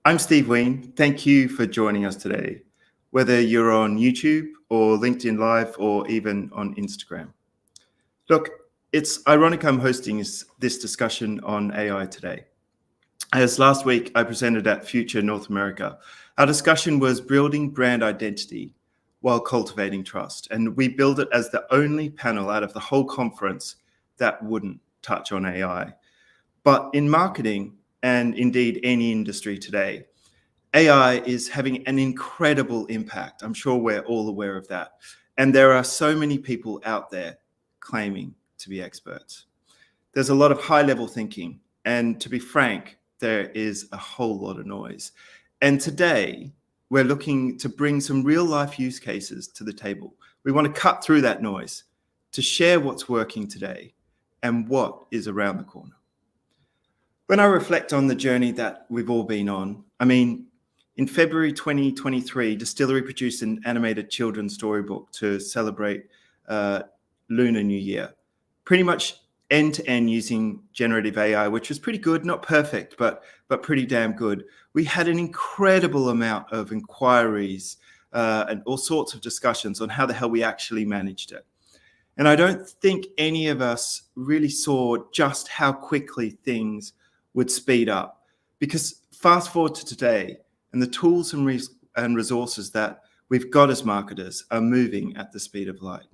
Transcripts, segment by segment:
I'm Steve Wheen. Thank you for joining us today, whether you're on YouTube or LinkedIn Live or even on Instagram. Look, it's ironic I'm hosting this discussion on AI today. As last week I presented at Future North America, our discussion was building brand identity while cultivating trust. And we built it as the only panel out of the whole conference that wouldn't touch on AI. But in marketing, and indeed any industry today, AI is having an incredible impact. I'm sure we're all aware of that. And there are so many people out there claiming to be experts. There's a lot of high-level thinking. And to be frank, there is a whole lot of noise. And today, we're looking to bring some real-life use cases to the table. We want to cut through that noise to share what's working today and what is around the corner. When I reflect on the journey that we've all been on, in February 2023, Distillery produced an animated children's storybook to celebrate Lunar New Year, pretty much end-to-end using generative AI, which was pretty good, not perfect, but pretty damn good. We had an incredible amount of inquiries and all sorts of discussions on how the hell we actually managed it. And I don't think any of us really saw just how quickly things would speed up, because fast forward to today and the tools and resources that we've got as marketers are moving at the speed of light.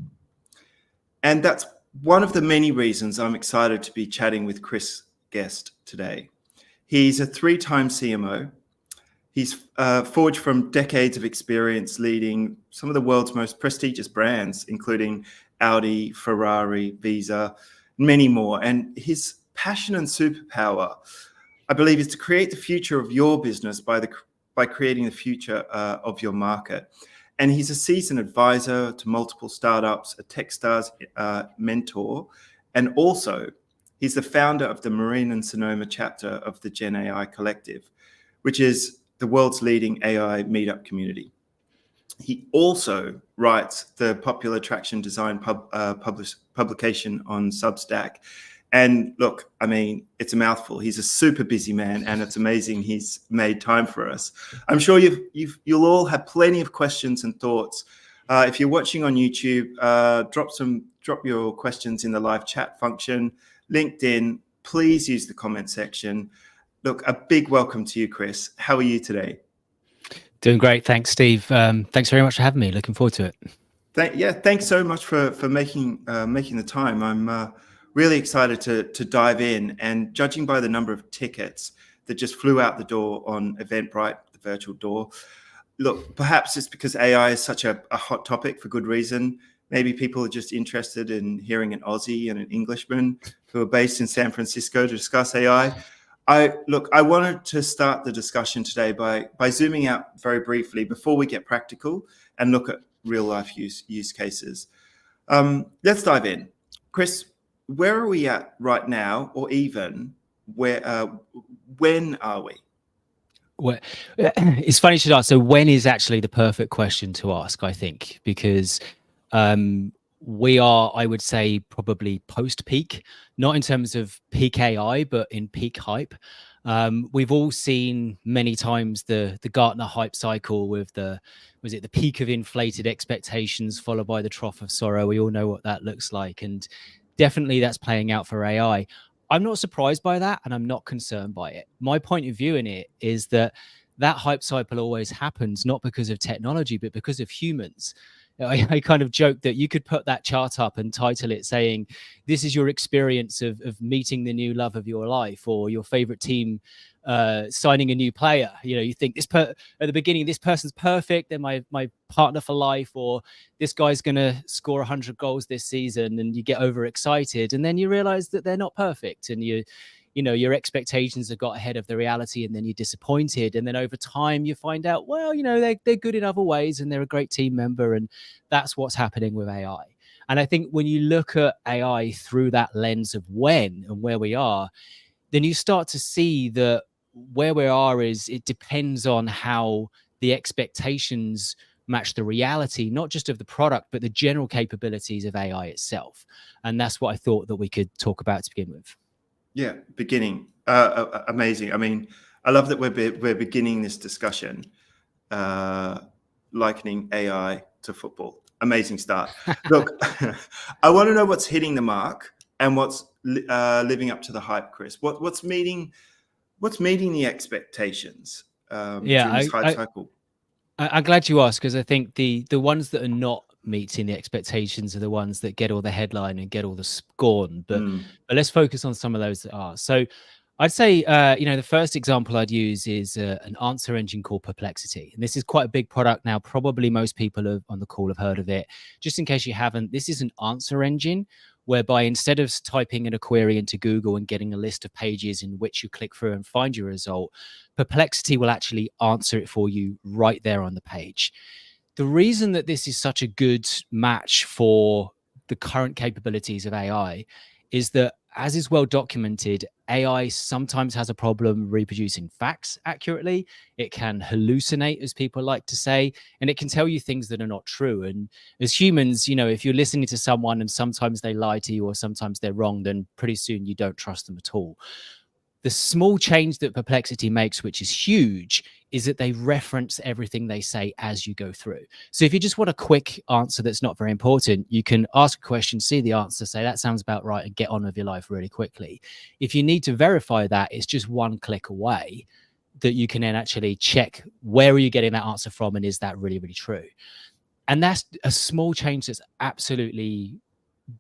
And that's one of the many reasons I'm excited to be chatting with Chris Guest today. He's a 3-time CMO. He's forged from decades of experience leading some of the world's most prestigious brands, including Audi, Ferrari, Visa, many more. And his passion and superpower, I believe, is to create the future of your business by creating the future of your market. And he's a seasoned advisor to multiple startups, a Techstars mentor, and also he's the founder of the Marin and Sonoma chapter of the GenAI Collective, which is the world's leading AI meetup community. He also writes the popular traction design publication on Substack. And look, it's a mouthful. He's a super busy man, and it's amazing he's made time for us. I'm sure you'll all have plenty of questions and thoughts. If you're watching on YouTube, drop your questions in the live chat function. LinkedIn, please use the comment section. Look, a big welcome to you, Chris. How are you today? Doing great, thanks, Steve. Thanks very much for having me. Looking forward to it. Thanks so much for making the time. I'm really excited to dive in, and judging by the number of tickets that just flew out the door on Eventbrite, the virtual door, look, perhaps it's because AI is such a hot topic for good reason. Maybe people are just interested in hearing an Aussie and an Englishman who are based in San Francisco to discuss AI. I wanted to start the discussion today by zooming out very briefly before we get practical and look at real life use cases. Let's dive in. Chris, where are we at right now, or even when are we? Well, it's funny you should ask. So when is actually the perfect question to ask, I think, because we are, I would say, probably post-peak, not in terms of peak AI, but in peak hype. We've all seen many times the Gartner hype cycle with the peak of inflated expectations followed by the trough of sorrow. We all know what that looks like. And definitely that's playing out for AI. I'm not surprised by that, and I'm not concerned by it. My point of view in it is that hype cycle always happens, not because of technology, but because of humans. I kind of joke that you could put that chart up and title it saying, this is your experience of meeting the new love of your life, or your favorite team signing a new player. You think at the beginning, this person's perfect, they're my partner for life, or this guy's going to score 100 goals this season, and you get overexcited, and then you realize that they're not perfect, and your expectations have got ahead of the reality, and then you're disappointed. And then over time you find out, well, they're good in other ways, and they're a great team member. And that's what's happening with AI. And I think when you look at AI through that lens of when and where we are, then you start to see that where we are is it depends on how the expectations match the reality, not just of the product, but the general capabilities of AI itself. And that's what I thought that we could talk about to begin with. Yeah, beginning. Amazing. I love that we're beginning this discussion likening AI to football. Amazing start. Look, I want to know what's hitting the mark and what's living up to the hype, Chris. What's meeting the expectations during this hype cycle? I'm glad you asked, because I think the ones that are not meeting the expectations are the ones that get all the headline and get all the scorn. But let's focus on some of those that are. So I'd say, the first example I'd use is an answer engine called Perplexity. And this is quite a big product now. Probably most people on the call have heard of it. Just in case you haven't, this is an answer engine whereby instead of typing in a query into Google and getting a list of pages in which you click through and find your result, Perplexity will actually answer it for you right there on the page. The reason that this is such a good match for the current capabilities of AI is that, as is well documented, AI sometimes has a problem reproducing facts accurately. It can hallucinate, as people like to say, and it can tell you things that are not true. And as humans, if you're listening to someone and sometimes they lie to you or sometimes they're wrong, then pretty soon you don't trust them at all. The small change that Perplexity makes, which is huge, is that they reference everything they say as you go through. So if you just want a quick answer that's not very important, you can ask a question, see the answer, say that sounds about right, and get on with your life really quickly. If you need to verify that, it's just one click away that you can then actually check where are you getting that answer from and is that really, really true? And that's a small change that's absolutely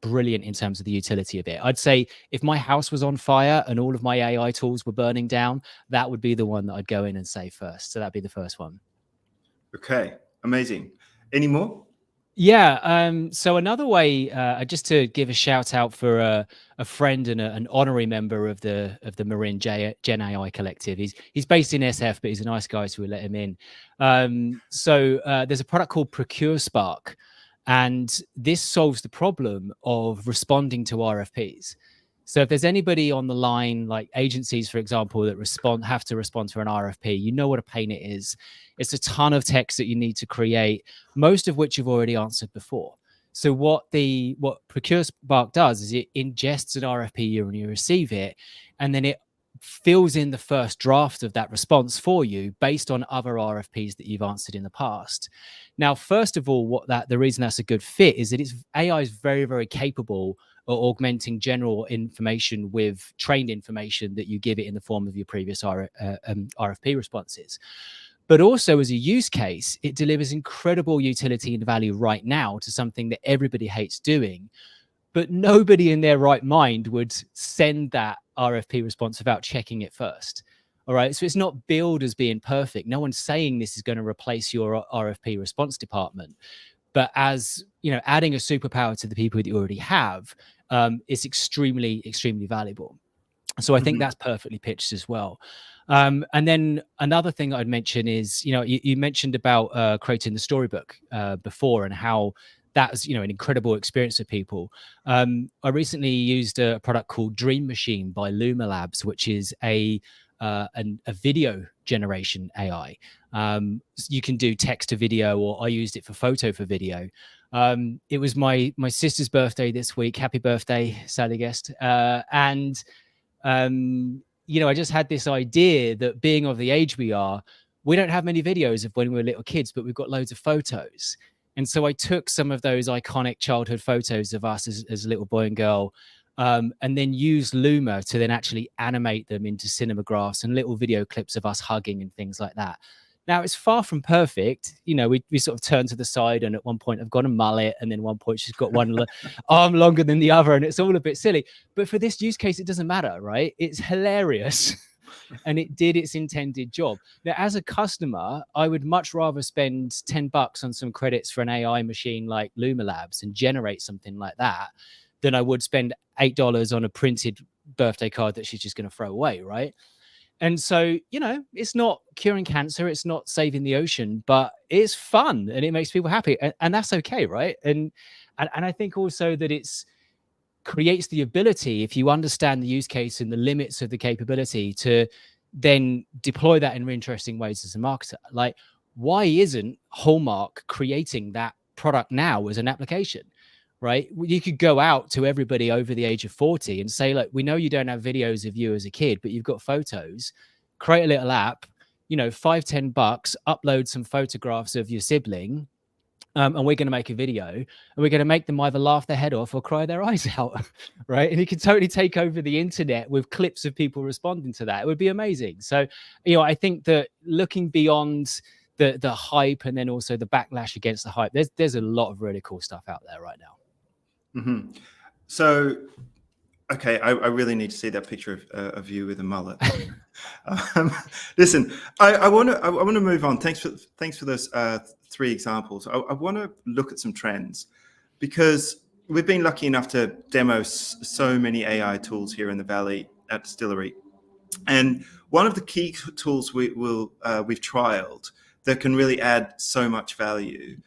brilliant in terms of the utility of it. I'd say if my house was on fire and all of my AI tools were burning down, that would be the one that I'd go in and say first. So that'd be the first one. Okay, amazing. Any more? Yeah. So another way, just to give a shout out for a friend and an honorary member of the Marin GenAI Collective. He's based in SF, but he's a nice guy, so we let him in. So there's a product called Procur Spark. And this solves the problem of responding to RFPs. So if there's anybody on the line, like agencies, for example, that have to respond to an RFP, you know what a pain it is. It's a ton of text that you need to create, most of which you've already answered before. So what Procure Spark does is it ingests an RFP when you receive it, and then it fills in the first draft of that response for you based on other RFPs that you've answered in the past. Now, first of all, the reason that's a good fit is that AI is very, very capable of augmenting general information with trained information that you give it in the form of your previous RFP responses. But also, as a use case, it delivers incredible utility and value right now to something that everybody hates doing. But nobody in their right mind would send that RFP response without checking it first. All right. So it's not billed as being perfect. No one's saying this is going to replace your RFP response department. But as adding a superpower to the people that you already have is extremely, extremely valuable. So I think that's perfectly pitched as well. And then another thing I'd mention is, you mentioned about creating the storybook before and how that's an incredible experience for people. I recently used a product called Dream Machine by Luma Labs, which is a video generation AI. You can do text to video, or I used it for photo for video. It was my sister's birthday this week. Happy birthday, Sally Guest. And I just had this idea that, being of the age we are, we don't have many videos of when we were little kids, but we've got loads of photos. And so I took some of those iconic childhood photos of us as a little boy and girl, and then used Luma to then actually animate them into cinemagraphs and little video clips of us hugging and things like that. Now, it's far from perfect. We sort of turn to the side, and at one point I've got a mullet, and then one point she's got one arm longer than the other, and it's all a bit silly. But for this use case, it doesn't matter, right? It's hilarious. And it did its intended job. Now, as a customer, I would much rather spend $10 on some credits for an AI machine like Luma Labs and generate something like that than I would spend $8 on a printed birthday card that she's just going to throw away, right? And so, it's not curing cancer, it's not saving the ocean, but it's fun and it makes people happy, and that's okay, right? And I think also that it's creates the ability, if you understand the use case and the limits of the capability, to then deploy that in interesting ways as a marketer. Like, why isn't Hallmark creating that product now as an application, right? You could go out to everybody over the age of 40 and say, look, we know you don't have videos of you as a kid, but you've got photos. create a little app, $5-10, upload some photographs of your sibling, and we're going to make a video, and we're going to make them either laugh their head off or cry their eyes out, right? And you can totally take over the internet with clips of people responding to that. It would be amazing. So, I think that looking beyond the hype and then also the backlash against the hype, there's a lot of really cool stuff out there right now. Mm-hmm. So, okay, I really need to see that picture of you with a mullet. Listen, I want to move on. Thanks for those 3 examples. I want to look at some trends, because we've been lucky enough to demo so many AI tools here in the Valley at Distillery, and one of the key tools we've trialed that can really add so much value,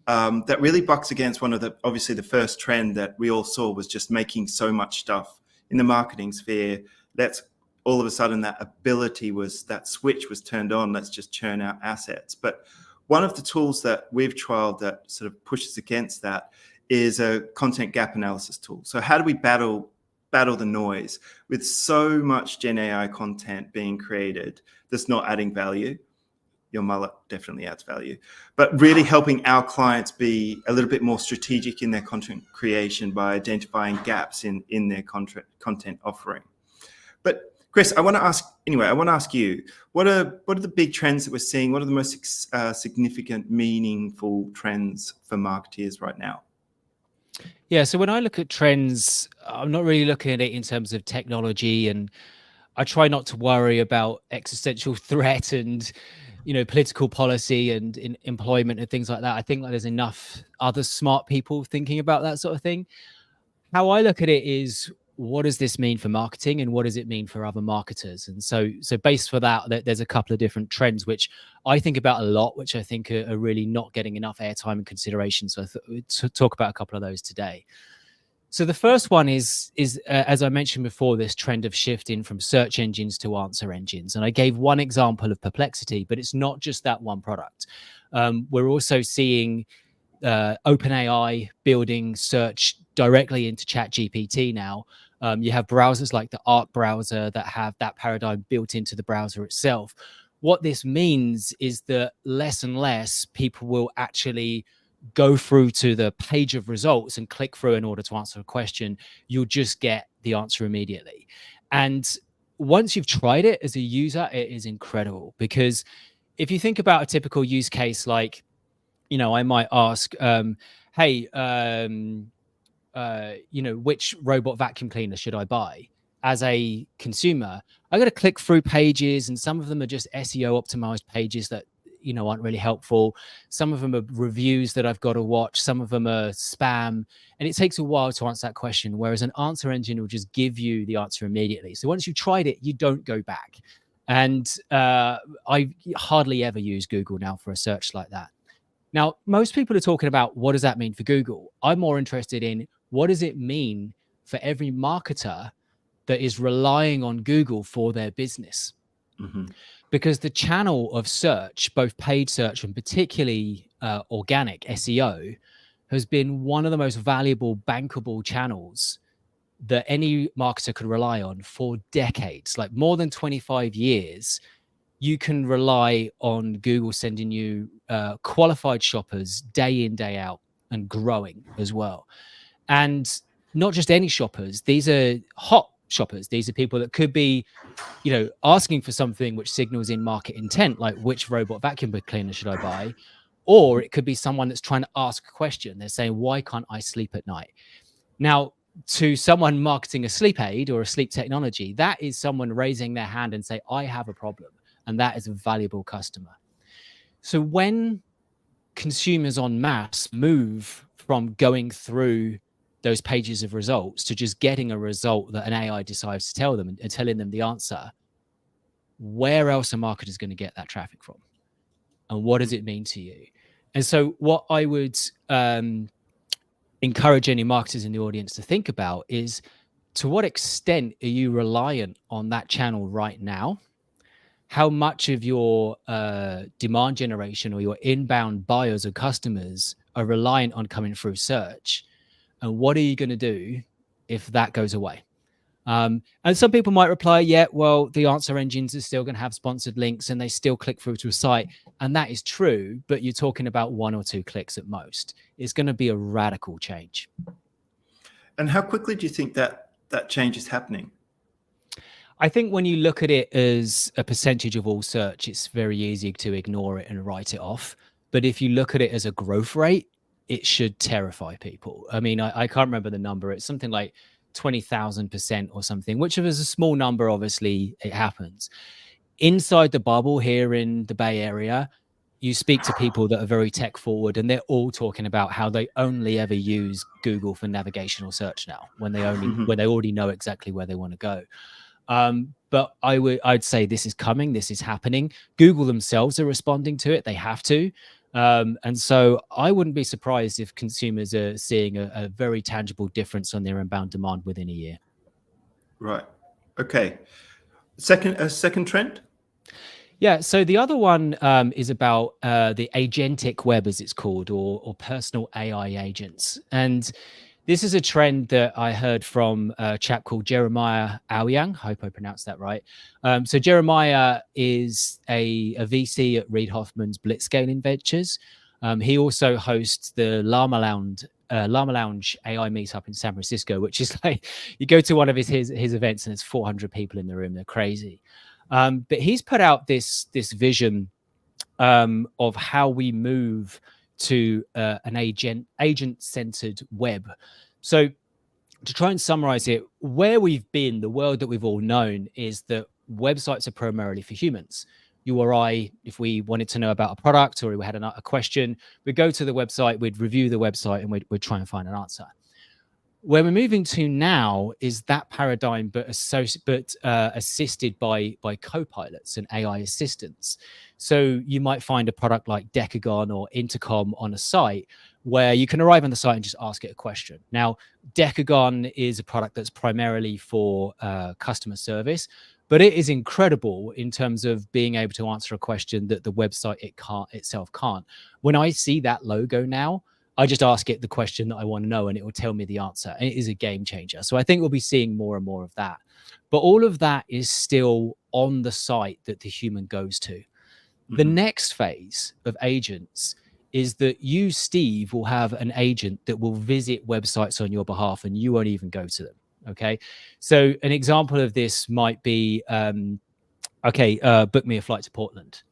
that really bucks against obviously the first trend that we all saw was just making so much stuff in the marketing sphere. That's all of a sudden that switch was turned on. Let's just churn out assets. But one of the tools that we've trialed that sort of pushes against that is a content gap analysis tool. So how do we battle the noise with so much GenAI content being created that's not adding value? Your mullet definitely adds value, but really helping our clients be a little bit more strategic in their content creation by identifying gaps in their content offering. But Chris, I want to ask you, what are the big trends that we're seeing? What are the most significant, meaningful trends for marketeers right now? Yeah, so when I look at trends, I'm not really looking at it in terms of technology, and I try not to worry about existential threat and political policy and in employment and things like that. I think there's enough other smart people thinking about that sort of thing. How I look at it is, what does this mean for marketing, and what does it mean for other marketers? And so based for that, there's a couple of different trends which I think about a lot, which I think are really not getting enough airtime and consideration. So to talk about a couple of those today. So the first one is as I mentioned before, this trend of shifting from search engines to answer engines. And I gave one example of Perplexity, but it's not just that one product. We're also seeing OpenAI building search directly into ChatGPT now. You have browsers like the Arc browser that have that paradigm built into the browser itself. What this means is that less and less people will actually go through to the page of results and click through in order to answer a question. You'll just get the answer immediately. And once you've tried it as a user, it is incredible, because if you think about a typical use case, like, I might ask, hey, which robot vacuum cleaner should I buy? As a consumer, I got to click through pages, and some of them are just SEO optimized pages that aren't really helpful. Some of them are reviews that I've got to watch. Some of them are spam, and it takes a while to answer that question, whereas an answer engine will just give you the answer immediately. So once you've tried it, you don't go back. And I hardly ever use Google now for a search like that. Now, most people are talking about, what does that mean for Google? I'm more interested in, what does it mean for every marketer that is relying on Google for their business? Mm-hmm. Because the channel of search, both paid search and particularly organic SEO, has been one of the most valuable, bankable channels that any marketer could rely on for decades, like more than 25 years. You can rely on Google sending you qualified shoppers day in, day out, and growing as well. And not just any shoppers. These are hot shoppers. These are people that could be, asking for something which signals in market intent, like which robot vacuum cleaner should I buy? Or it could be someone that's trying to ask a question. They're saying, why can't I sleep at night? Now, to someone marketing a sleep aid or a sleep technology, that is someone raising their hand and say, I have a problem. And that is a valuable customer. So when consumers en masse move from going through those pages of results to just getting a result that an AI decides to tell them and telling them the answer, where else are marketers going to get that traffic from? And what does it mean to you? And so what I would encourage any marketers in the audience to think about is, to what extent are you reliant on that channel right now? How much of your demand generation or your inbound buyers or customers are reliant on coming through search? And what are you going to do if that goes away? And some people might reply, yeah, well, the answer engines are still going to have sponsored links and they still click through to a site. And that is true, but you're talking about 1 or 2 clicks at most. It's going to be a radical change. And how quickly do you think that change is happening? I think when you look at it as a percentage of all search, it's very easy to ignore it and write it off. But if you look at it as a growth rate, it should terrify people. I mean, I can't remember the number. It's something like 20,000% or something, which is a small number. Obviously, it happens. Inside the bubble here in the Bay Area, you speak to people that are very tech forward and they're all talking about how they only ever use Google for navigational search now when they already know exactly where they want to go. But I'd say this is coming. This is happening. Google themselves are responding to it. They have to. And so I wouldn't be surprised if consumers are seeing a very tangible difference on their inbound demand within a year. Right. Okay. Second trend? Yeah. So the other one is about the agentic web, as it's called, or personal AI agents. And this is a trend that I heard from a chap called Jeremiah Aoyang. Hope I pronounced that right. So Jeremiah is a VC at Reid Hoffman's Blitzscaling Ventures. He also hosts the Llama Lounge AI meetup in San Francisco, which is like you go to one of his events and there's 400 people in the room. They're crazy. But he's put out this vision of how we move to an agent-centered web. So to try and summarize it, where we've been, the world that we've all known is that websites are primarily for humans. You or I, if we wanted to know about a product or we had a question, we'd go to the website, we'd review the website, and we'd try and find an answer. Where we're moving to now is that paradigm, but assisted by co-pilots and AI assistants. So you might find a product like Decagon or Intercom on a site where you can arrive on the site and just ask it a question. Now, Decagon is a product that's primarily for customer service, but it is incredible in terms of being able to answer a question that the website itself can't. When I see that logo now, I just ask it the question that I want to know and it will tell me the answer. And it is a game changer. So I think we'll be seeing more and more of that. But all of that is still on the site that the human goes to. Mm-hmm. The next phase of agents is that you, Steve, will have an agent that will visit websites on your behalf and you won't even go to them. Okay. So an example of this might be, book me a flight to Portland.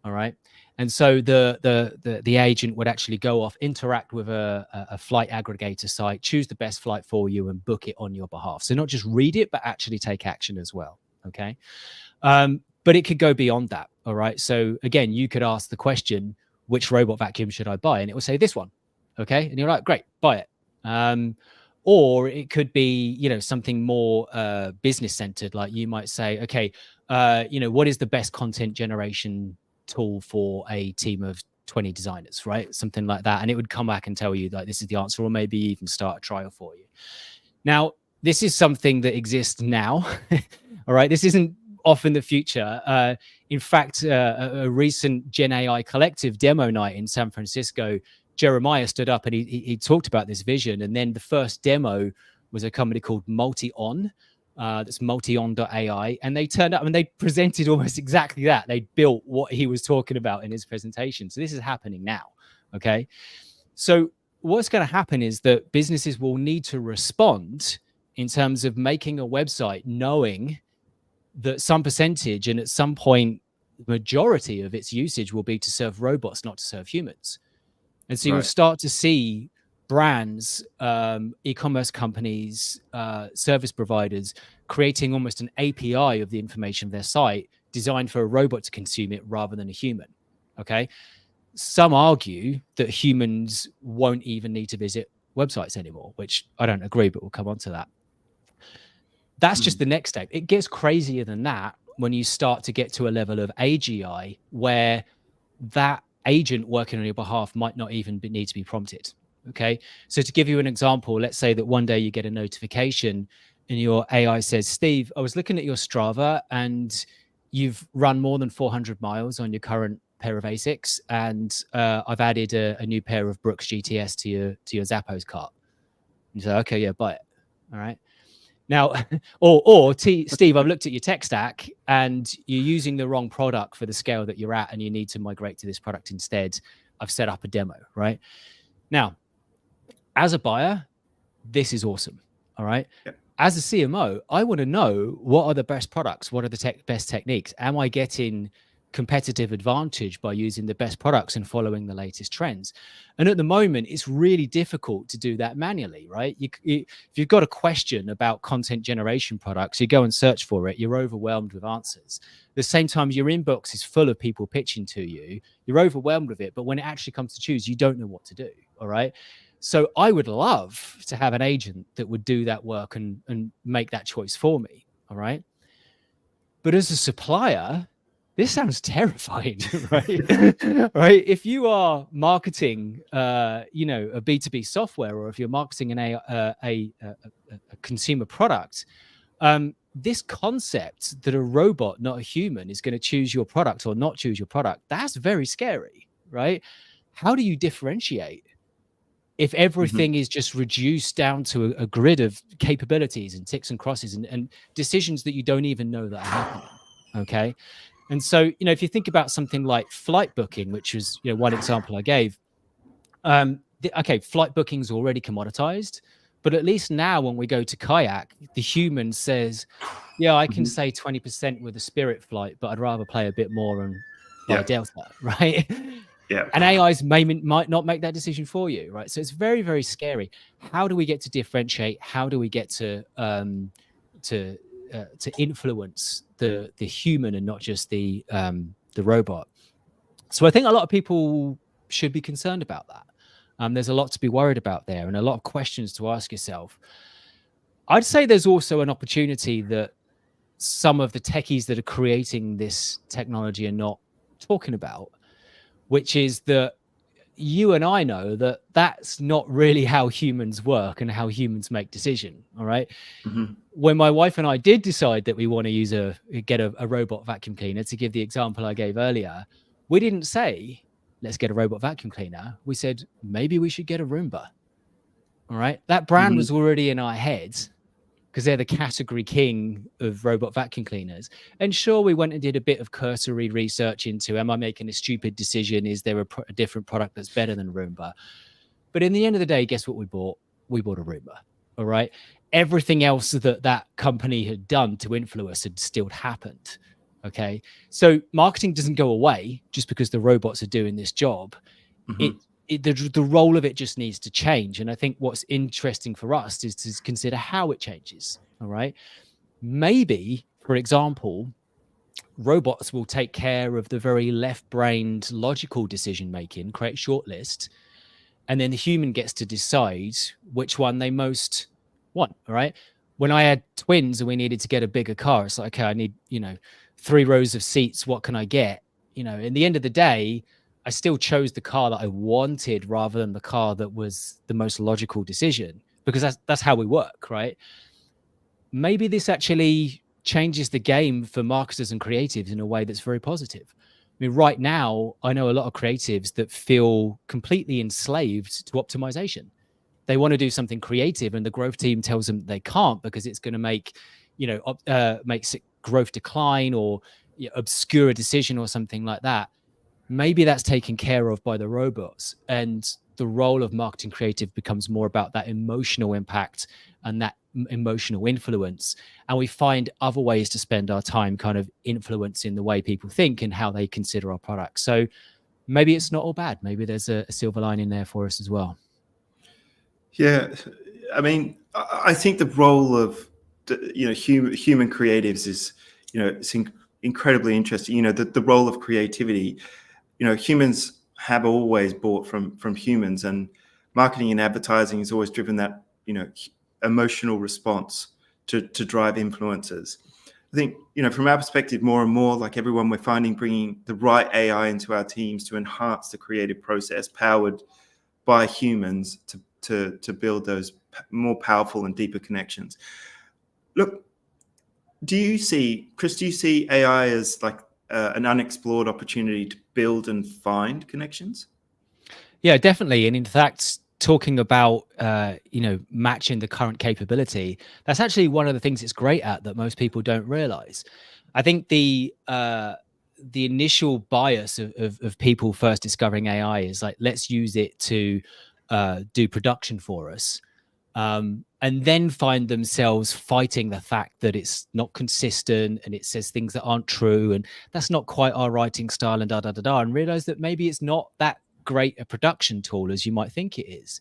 All right. And so the agent would actually go off, interact with a flight aggregator site, choose the best flight for you and book it on your behalf. So not just read it, but actually take action as well. Okay. But it could go beyond that. All right. So again, you could ask the question, which robot vacuum should I buy? And it will say this one. Okay. And you're like, great, buy it. Or it could be, something more business centered. Like you might say, okay, what is the best content generation tool for a team of 20 designers, right? Something like that. And it would come back and tell you like, this is the answer, or maybe even start a trial for you. Now, this is something that exists now. All right. This isn't off in the future. In fact, a recent GenAI Collective demo night in San Francisco, Jeremiah stood up and he talked about this vision. And then the first demo was a company called Multion. That's multion.ai, and they turned up and they presented almost exactly that. They built what he was talking about in his presentation. So this is happening now. Okay. So what's going to happen is that businesses will need to respond in terms of making a website knowing that some percentage and at some point, the majority of its usage will be to serve robots, not to serve humans. And so you'll start to see brands, e-commerce companies, service providers creating almost an API of the information of their site designed for a robot to consume it rather than a human. Okay. Some argue that humans won't even need to visit websites anymore, which I don't agree, but we'll come on to that. That's just the next step. It gets crazier than that when you start to get to a level of AGI where that agent working on your behalf might not even need to be prompted. Okay. So to give you an example, let's say that one day you get a notification and your AI says, Steve, I was looking at your Strava and you've run more than 400 miles on your current pair of Asics. And I've added a new pair of Brooks GTS to your Zappos cart. You say, okay, yeah, buy it. All right. Now, Steve, I've looked at your tech stack and you're using the wrong product for the scale that you're at and you need to migrate to this product instead. I've set up a demo, right? Now, as a buyer, this is awesome, all right? Yep. As a CMO, I want to know what are the best products? What are the best techniques? Am I getting competitive advantage by using the best products and following the latest trends? And at the moment, it's really difficult to do that manually, right? If you've got a question about content generation products, you go and search for it, you're overwhelmed with answers. At the same time, your inbox is full of people pitching to you, you're overwhelmed with it, but when it actually comes to choose, you don't know what to do, all right? So I would love to have an agent that would do that work and make that choice for me, all right? But as a supplier, this sounds terrifying, right? Right? If you are marketing, a B2B software, or if you're marketing a consumer product, this concept that a robot, not a human, is going to choose your product or not choose your product, that's very scary, right? How do you differentiate if everything is just reduced down to a grid of capabilities and ticks and crosses and decisions that you don't even know that are happening? Okay. And so, if you think about something like flight booking, which is, one example I gave, flight booking is already commoditized, but at least now when we go to kayak, the human says, yeah, I can say 20% with a Spirit flight, but I'd rather play a bit more and fly Delta, right? Yeah. And AIs might not make that decision for you, right? So it's very, very scary. How do we get to differentiate? How do we get to influence the human and not just the robot? So I think a lot of people should be concerned about that. There's a lot to be worried about there and a lot of questions to ask yourself. I'd say there's also an opportunity that some of the techies that are creating this technology are not talking about, which is that you and I know that that's not really how humans work and how humans make decisions. All right. When my wife and I did decide that we want to get a robot vacuum cleaner, to give the example I gave earlier, we didn't say, let's get a robot vacuum cleaner. We said, maybe we should get a Roomba. All right. That brand was already in our heads because they're the category king of robot vacuum cleaners. And sure, we went and did a bit of cursory research into, am I making a stupid decision? Is there a different product that's better than Roomba? But in the end of the day, guess what we bought? We bought a Roomba. All right. Everything else that company had done to influence had still happened. Okay. So marketing doesn't go away just because the robots are doing this job. The role of it just needs to change. And I think what's interesting for us is to consider how it changes. All right. Maybe, for example, robots will take care of the very left-brained logical decision-making, create shortlist, and then the human gets to decide which one they most want. All right. When I had twins and we needed to get a bigger car, it's like, okay, I need, 3 rows of seats. What can I get? In the end of the day, I still chose the car that I wanted rather than the car that was the most logical decision, because that's how we work, right? Maybe this actually changes the game for marketers and creatives in a way that's very positive. I mean, right now, I know a lot of creatives that feel completely enslaved to optimization. They want to do something creative and the growth team tells them they can't because it's going to make, makes growth decline or obscure a decision or something like that. Maybe that's taken care of by the robots, and the role of marketing creative becomes more about that emotional impact and that emotional influence. And we find other ways to spend our time kind of influencing the way people think and how they consider our products. So maybe it's not all bad. Maybe there's a silver lining there for us as well. Yeah. I mean, I think the role of, human creatives is, it's incredibly interesting. The role of creativity, humans have always bought from humans, and marketing and advertising has always driven that, emotional response to drive influencers. I think, from our perspective, more and more, like everyone, we're finding bringing the right AI into our teams to enhance the creative process powered by humans to build those more powerful and deeper connections. Look, do you see AI as like an unexplored opportunity to build and find connections? Yeah, definitely. And in fact, talking about matching the current capability, that's actually one of the things it's great at that most people don't realize. I think the initial bias of people first discovering AI is like, let's use it to do production for us, and then find themselves fighting the fact that it's not consistent and it says things that aren't true and that's not quite our writing style and da da da da, and realize that maybe it's not that great a production tool as you might think it is.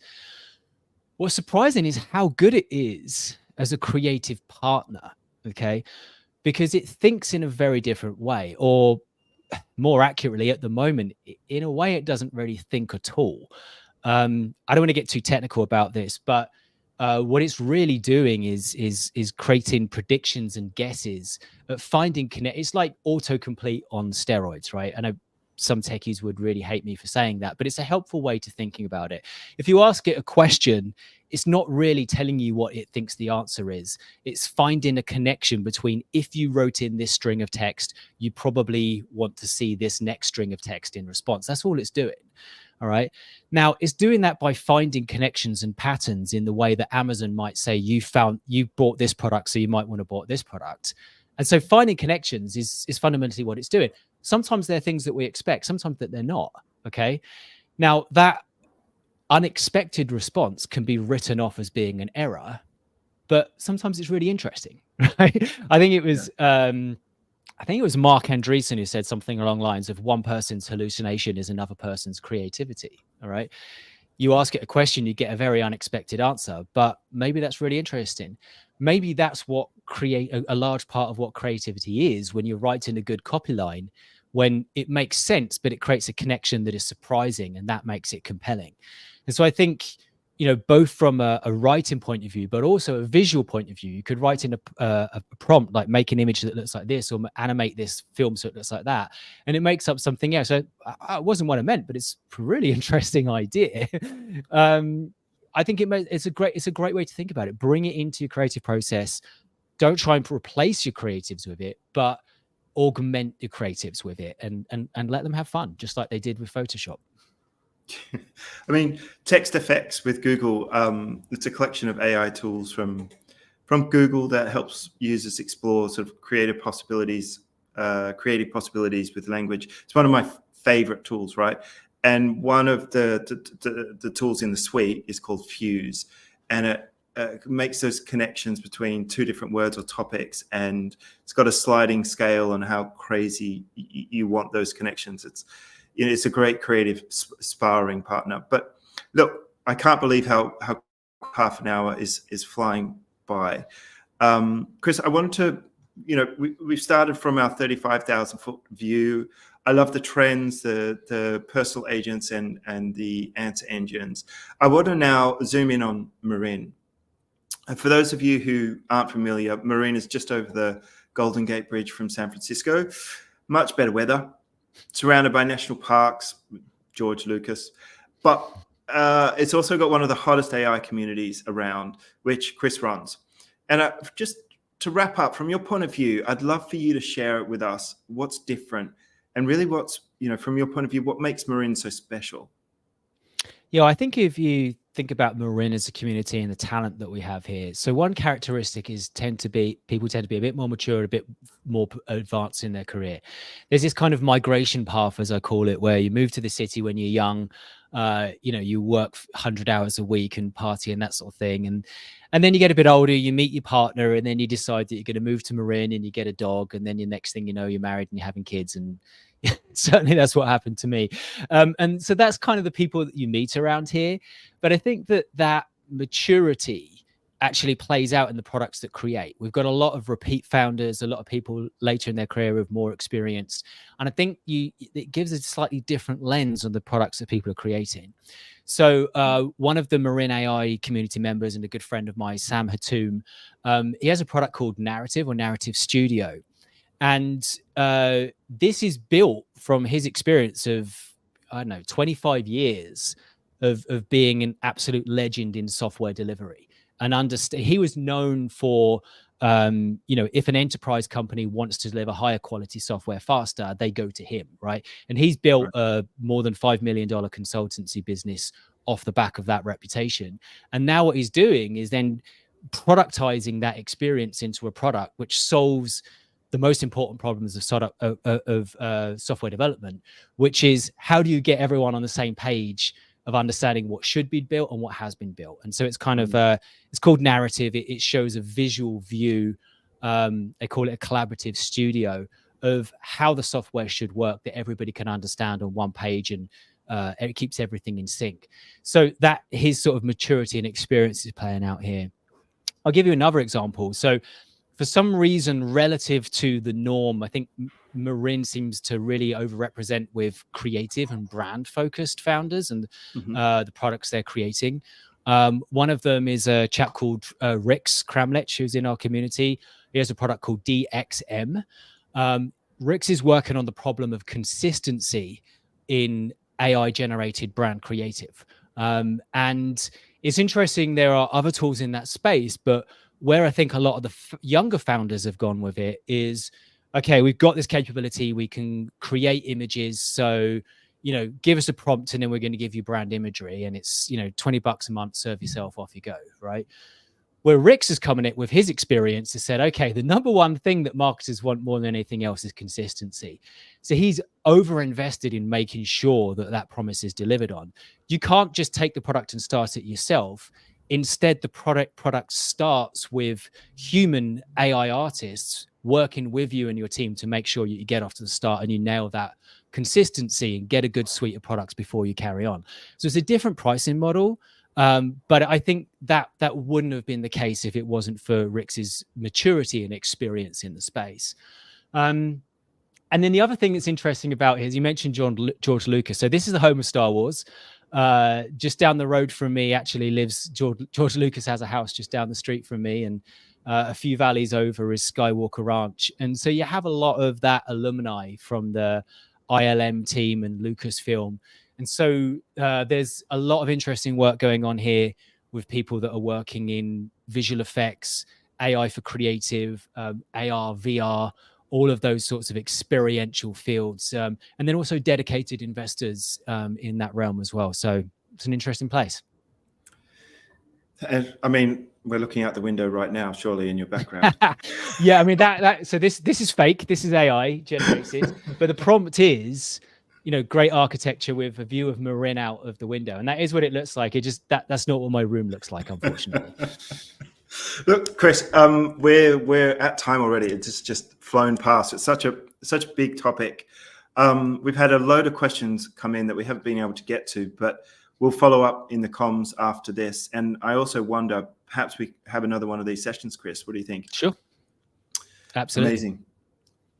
What's surprising is how good it is as a creative partner, okay? Because it thinks in a very different way, or more accurately at the moment, in a way it doesn't really think at all. I don't want to get too technical about this, but what it's really doing is creating predictions and guesses, finding connect. It's like autocomplete on steroids, right? I know some techies would really hate me for saying that, but it's a helpful way to thinking about it. If you ask it a question, it's not really telling you what it thinks the answer is. It's finding a connection between, if you wrote in this string of text, you probably want to see this next string of text in response. That's all it's doing. All right. Now it's doing that by finding connections and patterns in the way that Amazon might say, you bought this product, so you might want to bought this product. And so finding connections is fundamentally what it's doing. Sometimes they're things that we expect, sometimes that they're not. Okay. Now that unexpected response can be written off as being an error, but sometimes it's really interesting. Right? I think it was Mark Andreessen who said something along the lines of, one person's hallucination is another person's creativity. All right. You ask it a question, you get a very unexpected answer, but maybe that's really interesting. Maybe that's what a large part of what creativity is, when you're writing a good copy line, when it makes sense, but it creates a connection that is surprising, and that makes it compelling. And so I think, both from a writing point of view, but also a visual point of view, you could write in a prompt, like make an image that looks like this, or animate this film so it looks like that, and it makes up something else. So it wasn't what I meant, but it's a really interesting idea. I think it's a great way to think about it. Bring it into your creative process. Don't try and replace your creatives with it, but augment your creatives with it, and let them have fun, just like they did with Photoshop. I mean, text effects with Google, it's a collection of AI tools from Google that helps users explore sort of creative possibilities with language. It's one of my favorite tools, right? And one of the tools in the suite is called Fuse, and it makes those connections between two different words or topics, and it's got a sliding scale on how crazy you want those connections. It's a great creative sparring partner. But look, I can't believe how half an hour is flying by. Chris, I wanted to, we've started from our 35,000 foot view. I love the trends, the personal agents and the answer engines. I want to now zoom in on Marin. And for those of you who aren't familiar, Marin is just over the Golden Gate Bridge from San Francisco. Much better weather, surrounded by national parks, George Lucas. But it's also got one of the hottest AI communities around, which Chris runs. And just to wrap up, from your point of view, I'd love for you to share it with us, what's different, and really what's, from your point of view, what makes Marin so special? Yeah, I think if you think about Marin as a community and the talent that we have here, so one characteristic is people tend to be a bit more mature, a bit more advanced in their career. There's this kind of migration path, as I call it, where you move to the city when you're young, you work 100 hours a week and party and that sort of thing. And then you get a bit older, you meet your partner, and then you decide that you're going to move to Marin and you get a dog. And then the next thing you know, you're married and you're having kids. And certainly that's what happened to me. And so that's kind of the people that you meet around here. But I think that maturity actually plays out in the products that create. We've got a lot of repeat founders, a lot of people later in their career with more experience. And I think it gives a slightly different lens on the products that people are creating. So one of the Marin AI community members and a good friend of mine, Sam Hatoum, he has a product called Narrative, or Narrative Studio. And this is built from his experience of, 25 years of being an absolute legend in software delivery. And he was known for, if an enterprise company wants to deliver higher quality software faster, they go to him, right? And he's built a more than $5 million consultancy business off the back of that reputation. And now what he's doing is then productizing that experience into a product which solves the most important problems of software development, which is how do you get everyone on the same page of understanding what should be built and what has been built. And so it's kind of it's called narrative. It shows a visual view. They call it a collaborative studio of how the software should work that everybody can understand on one page, and it keeps everything in sync. So that his sort of maturity and experience is playing out here. I'll give you another example. So for some reason, relative to the norm, I think Marin seems to really overrepresent with creative and brand focused founders and the products they're creating. One of them is a chap called Rix Kramlich, who's in our community. He has a product called DXM. Rix is working on the problem of consistency in AI generated brand creative. And it's interesting, there are other tools in that space, but where I think a lot of the younger founders have gone with it is, okay, we've got this capability, we can create images. So, give us a prompt and then we're going to give you brand imagery, and it's, $20 a month, serve yourself, off you go, right? Where Rix is coming in with his experience has said, okay, the number one thing that marketers want more than anything else is consistency. So he's over-invested in making sure that that promise is delivered on. You can't just take the product and start it yourself. Instead, the product starts with human AI artists working with you and your team to make sure you get off to the start and you nail that consistency and get a good suite of products before you carry on. So it's a different pricing model. But I think that wouldn't have been the case if it wasn't for Rix's maturity and experience in the space. And then the other thing that's interesting about it is you mentioned George Lucas. So this is the home of Star Wars. Just down the road from me actually lives George Lucas has a house just down the street from me, and a few valleys over is Skywalker Ranch. And so you have a lot of that alumni from the ILM team and Lucasfilm. And so there's a lot of interesting work going on here with people that are working in visual effects, AI for creative, AR, VR, all of those sorts of experiential fields, and then also dedicated investors in that realm as well. So it's an interesting place. And I mean, we're looking out the window right now, surely in your background. Yeah, I mean so this is fake. This is AI generated, but the prompt is, great architecture with a view of Marin out of the window, and that is what it looks like. It just that's not what my room looks like, unfortunately. Look, Chris, we're at time already. It's just flown past. It's such a big topic. We've had a load of questions come in that we haven't been able to get to, but we'll follow up in the comms after this. And I also wonder, perhaps we have another one of these sessions, Chris. What do you think? Sure. Absolutely. Amazing.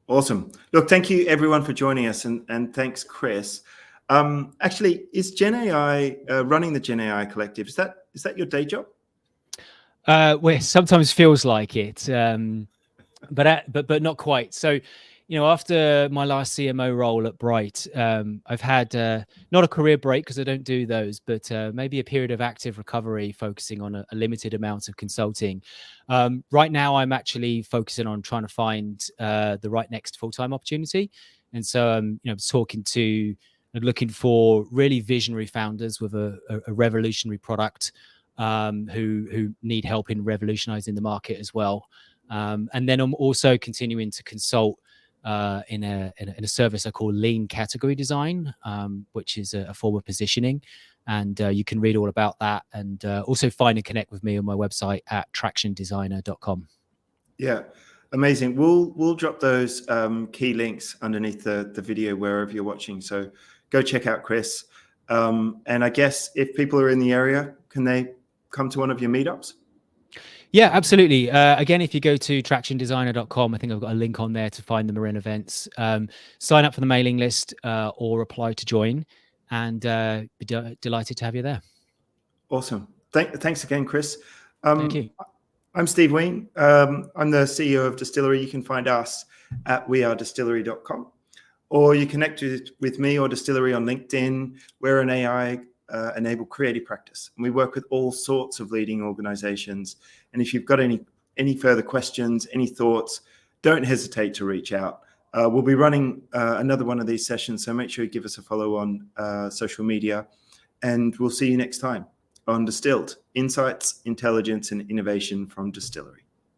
Awesome. Look, thank you everyone for joining us, and thanks, Chris. Actually, is GenAI running the GenAI Collective? Is that your day job? Well, it sometimes feels like it, but not quite. So, after my last CMO role at Bright, I've had not a career break because I don't do those, but maybe a period of active recovery, focusing on a limited amount of consulting. Right now, I'm actually focusing on trying to find the right next full-time opportunity, and so I'm looking for really visionary founders with a revolutionary product, who need help in revolutionizing the market as well. And then I'm also continuing to consult in a service I call Lean Category Design, which is a form of positioning. And you can read all about that, and also find and connect with me on my website at tractiondesigner.com. Yeah, amazing. We'll drop those key links underneath the video wherever you're watching. So go check out Chris. And I guess if people are in the area, can they come to one of your meetups? Yeah, absolutely. Again, if you go to tractiondesigner.com, I think I've got a link on there to find the Marin events. Sign up for the mailing list or apply to join, and be delighted to have you there. Awesome. Thanks again, Chris. Thank you. I'm Steve Wheen. I'm the CEO of Distillery. You can find us at wearedistillery.com, or you connect with me or Distillery on LinkedIn. We're an AI enabled creative practice, and we work with all sorts of leading organizations. And if you've got any further questions, any thoughts, don't hesitate to reach out. We'll be running another one of these sessions, so make sure you give us a follow on social media. And we'll see you next time on Distilled: Insights, Intelligence, and Innovation from Distillery.